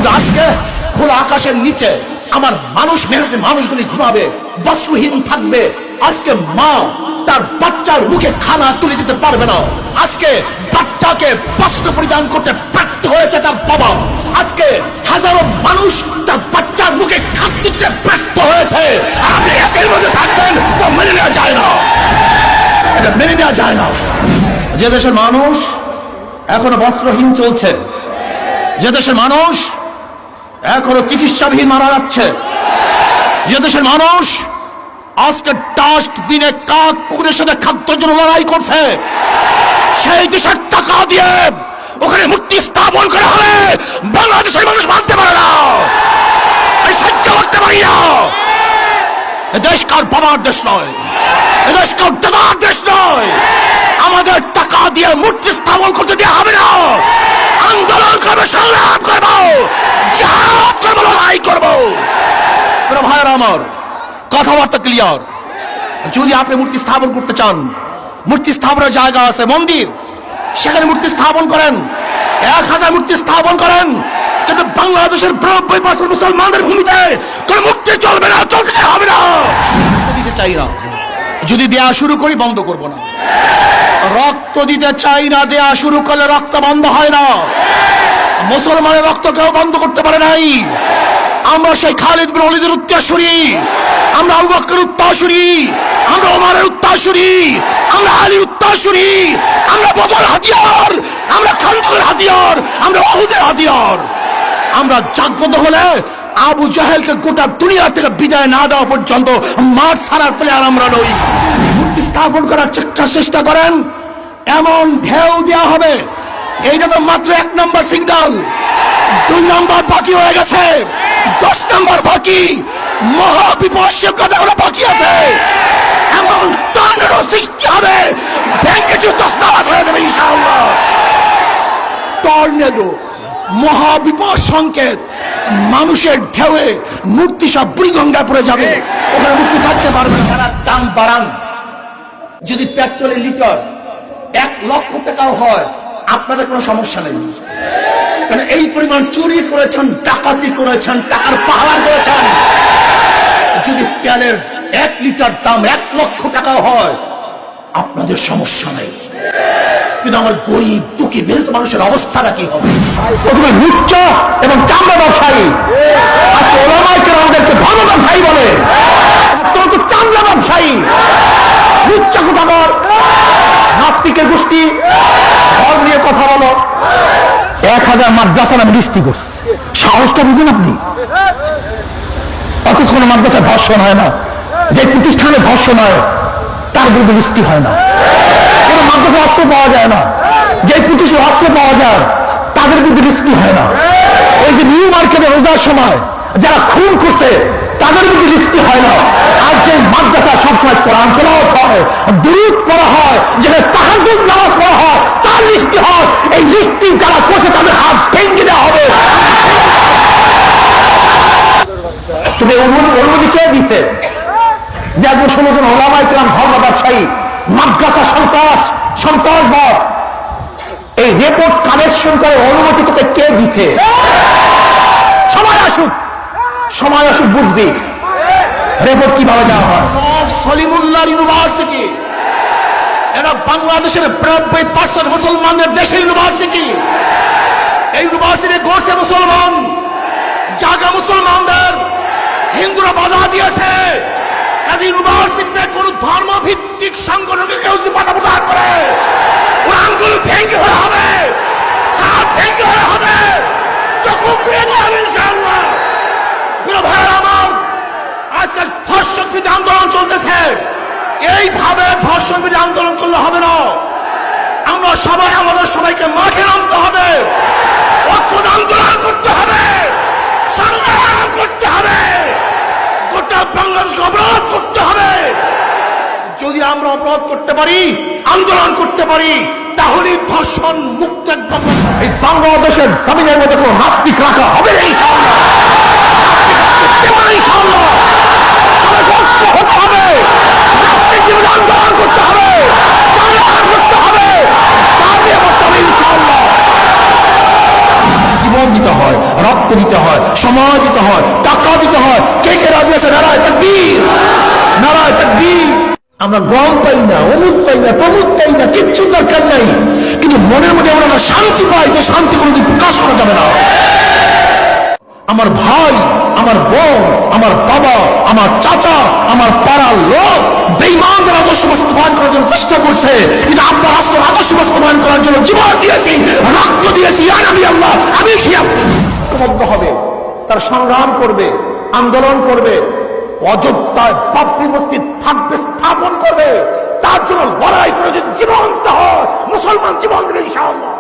কিন্তু আজকে খোলা আকাশের নিচে আমার মানুষ, মেহনতি মানুষগুলি ঘুমাবে, বস্ত্রহীন থাকবে। আজকে মা তার বাচ্চার মুখে খানা তুলে দিতে পারবে না। আজকে বাচ্চাকে বস্ত্র পরিধান করতে ব্যর্থ হয়েছে তার বাবা। আজকে হাজারো মানুষ তার বাচ্চার মুখে খাদ্য দিতে ব্যর্থ হয়েছে। আপনি এর মধ্যে থাকবেন তো মেনে নেওয়া যায় না, এটা মেনে নেওয়া যায় না। যে দেশের মানুষ এখনো বস্ত্রহীন চলছে, যে দেশের মানুষ এখনো চিকিৎসাবিহীন মারা যাচ্ছে, যে দেশের মানুষ আজকে ডাস্টবিনে কাক কুকুরের সাথে খাদ্যের জন্য লড়াই করছে, সেই দেশের টাকা দিয়ে ওখানে মূর্তি স্থাপন করা হলে বাংলাদেশের মানুষ মানতে পারে না, এই সহ্য করতে পারি না। এদেশ কার বাবার দেশ নয়, এদেশ কার দাদার দেশ নয়। আমাদের টাকা দিয়ে মূর্তি স্থাপন করতে দেওয়া হবে না। আন্দোলন করবো, সংগ্রাম করবো, জিহাদ করবো, লড়াই করবো। ভাইয়েরা আমার, কথাবার্তা ক্লিয়ার। যদি আপনি মূর্তি স্থাপন করতে চান, মূর্তি স্থাপনের জায়গা আছে, মন্দির, সেখানে মূর্তি স্থাপন করেন, 1000 মূর্তি স্থাপন করেন। কিন্তু বাংলাদেশের 92% মুসলমানদের ভূমিতে কোন মূর্তি চলবে না, চলতে হবে না। দিতে চাই না, যদি দেয়া শুরু করি বন্ধ করব না। রক্ত দিতে চাই না, দেয়া শুরু করলে রক্ত বন্ধ হয় না। মুসলমানের রক্ত কেউ বন্ধ করতে পারে নাই। আমরা সেই খালিদ বিন ওয়ালিদের উত্তরসূরি, আমরা আবু বকরের উত্তরসূরি, আমরা ওমরের উত্তরসূরি, আমরা আলীর উত্তরসূরি, আমরা বদর হাতিয়ার, আমরা খানদানের হাতিয়ার, আমরা উহুদের হাতিয়ার। আমরা জাগ্রত হলে আবু জাহেলকে গোটা দুনিয়া থেকে বিদায় না দেওয়া পর্যন্ত মাঠ ছাড়ার প্লেয়ার আমরা নই। মূর্তি স্থাপন করার চেষ্টা করেন, এমন ঢেউ দেওয়া হবে। এইটা তো মাত্র 1 নম্বর সিগন্যাল, 2 নম্বর বাকি হয়ে গেছে, 10 নম্বর বাকি। মহাবিপর্যয়ের কথা বাকি আছে। এমন টর্নেডো সৃষ্টি হবে, ভেঙে তছনছ হয়ে যাবে ইনশাআল্লাহ। টর্নেডো, মহাবিপদ সংকেত, মানুষের ঢেউয়ে মূর্তি সব বুড়িগঙ্গায় পড়ে যাবে, ওখানে মূর্তি থাকতে পারবে না। যারা দাম বাড়ান, যদি পেট্রোলের লিটার 1 লক্ষ টাকাও হয়, আপনাদের কোনো সমস্যা নেই। কারণ এই পরিমাণ চুরি করেছেন, ডাকাতি করেছেন, টাকার পাহাড় করেছেন। যদি তেলের 1 লিটার দাম 1 লক্ষ টাকা হয়, আপনাদের সমস্যা নেই। কিন্তু আমার গরিব দুঃখী মেহনত মানুষের অবস্থাটা কি হবে? প্রথমে লুচ্চা এবং চামড়া ব্যবসায়ী, আজকে ওলামায়ে কেরামদেরকে ধর্ম ব্যবসায়ী বলে, তোর তো চামড়া ব্যবসায়ী, লুচ্চা কোথাকার, নাস্তিকের গোষ্ঠী। ধর্ম নিয়ে কথা বলো, 1000 মাদ্রাসা নামে লিস্টি করছে, সাহসটা বুঝুন আপনি। অথচ কোনো মাদ্রাসায় ধর্ষণ হয় না, যে প্রতিষ্ঠানে ধর্ষণ হয় তার বিরুদ্ধে লিস্টি হয় না। কোনো মাদ্রাসায় অস্ত্র পাওয়া যায় না, যে প্রতিষ্ঠানে অস্ত্র পাওয়া যায় তাদের বিরুদ্ধে লিস্টি হয় না। ওই যে নিউ মার্কেটে রোজার সময় যারা খুন করছে তাদের বিরুদ্ধে লিস্টি হয় না। আর যে মাদ্রাসা সবসময় কোরআন তেলাওয়াত হয়, দুরূদ পড়া হয়, যেখানে তাহাজ্জুদ নামাজ পড়া হয়, তার লিস্টি হয়। এই লিস্টি যারা করছে তাদের হাত ভেঙে দেওয়া হবে। তুমি অনুমতি কে দিছে যে একজন 16 জন ওলামায়ে কেরাম ধর্ম ব্যবসায়ী, মাদ্রাসা সন্ত্রাসবাদ, এই রিপোর্ট কালেকশন করে অনুমতি তোকে কে দিছে? সময় আসুক বুঝবি রিপোর্ট কিভাবে দেওয়া হয়। সলিমুল্লাহ ইউনিভার্সিটি, এরা বাংলাদেশের 92% মুসলমানদের দেশের ইউনিভার্সিটি। এই ইউনিভার্সিটি গড়ছে মুসলমান, জায়গা মুসলমানদের, হিন্দুরা বাধা দিয়েছে। কাজী ইউনিভার্সিটিতে কোন ধর্মভিত্তিক সংগঠনকে কেউ যদি বাধা প্রদান করে, ওর আঙ্গুল ভেঙে হয়ে হবে, হাত ভেঙে হয়ে হবে, চক্ষু পুড়ে যাবে ইনশাআল্লাহ। প্রিয় ভাইয়েরা আমার, আজকে ধর্ষণ বিরোধী আন্দোলন চলতেছে। এইভাবে ধর্ষণ বিরোধী আন্দোলন করলে হবে না। আমরা সবাই আমাদের সবাইকে মাঠে নামতে হবে, ঐক্যবদ্ধ আন্দোলন করতে হবে, সংগ্রাম করতে হবে, গোটা বাংলাদেশকে অবরোধ করতে হবে। যদি আমরা অবরোধ করতে পারি, আন্দোলন করতে পারি, তাহলে ধর্ষণ মুক্ত একদম এই বাংলাদেশের জমিনের মধ্যে কোনো নাস্তিক রাখা হবে না ইনশাআল্লাহ। ইনশাআল্লাহ হতে হবে, নাস্তিক জীবনে আন্দোলন করতে হবে, সংগ্রাম করতে হবে, ইনশাআল্লাহ। জীবন দিতে হয়, রক্ত দিতে হয়, সময় দিতে হয়, টাকা দিতে হয়। কে কে রাজি আছে? নারায়ে তাকবীর, নারায়ে তাকবীর। আমরা গম পাই না, অমুক পাই না, তমুক পাই না, কিচ্ছু দরকার নাই, কিন্তু মনের মধ্যে আমরা শান্তি পাই, যে শান্তি কোনোদিন প্রকাশ করা যাবে না। আমার ভাই, আমার বোন, আমার বাবা, আমার চাচা, আমার পাড়ার লোক বেঈমানদের আদর্শ বাস্তবায়ন করার জন্য চেষ্টা করছে, কিন্তু আপনার রাষ্ট্রের আদর্শ বাস্তবায়ন করার জন্য জীবন দিয়েছি, রক্ত দিয়েছি। আর আমি আল্লাহ, আমি ঐক্যবদ্ধ হবে, তার সংগ্রাম করবে, আন্দোলন করবে, অযোধ্যায় বাবরি মসজিদ থাকবে, স্থাপন করবে, তার জন্য লড়াই করে যদি জীবন দিতে হয়, মুসলমান জীবন দেবে ইনশাআল্লাহ।